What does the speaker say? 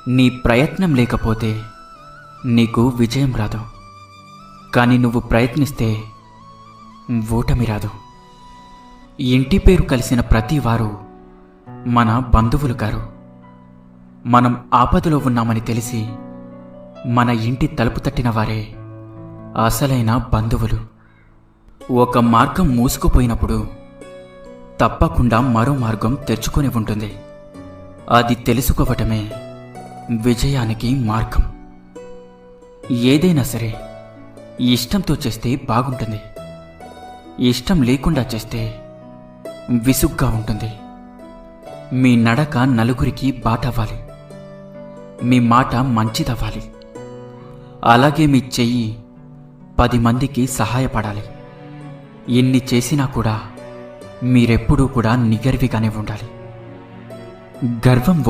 నీ ప్రయత్నం లేకపోతే నీకు విజయం రాదు. కానీ నువ్వు ప్రయత్నిస్తే ఓటమి రాదు. ఇంటి పేరు కలిసిన ప్రతి వారు మన బంధువులు గారు. మనం ఆపదలో ఉన్నామని తెలిసి మన ఇంటి తలుపు తట్టిన వారే అసలైన బంధువులు. ఒక మార్గం మూసుకుపోయినప్పుడు తప్పకుండా మరో మార్గం తెరుచుకొని ఉంటుంది. అది తెలుసుకోవటమే విజయానికి మార్గం. ఏదైనా సరే ఇష్టంతో చేస్తే బాగుంటుంది. ఇష్టం లేకుండా చేస్తే విసుగ్గా ఉంటుంది. మీ నడక నలుగురికి బాటవ్వాలి. మీ మాట మంచిదవ్వాలి. అలాగే మీ చెయ్యి 10 మందికి సహాయపడాలి. ఇన్ని చేసినా కూడా మీరెప్పుడూ కూడా నిగర్విగానే ఉండాలి. గర్వం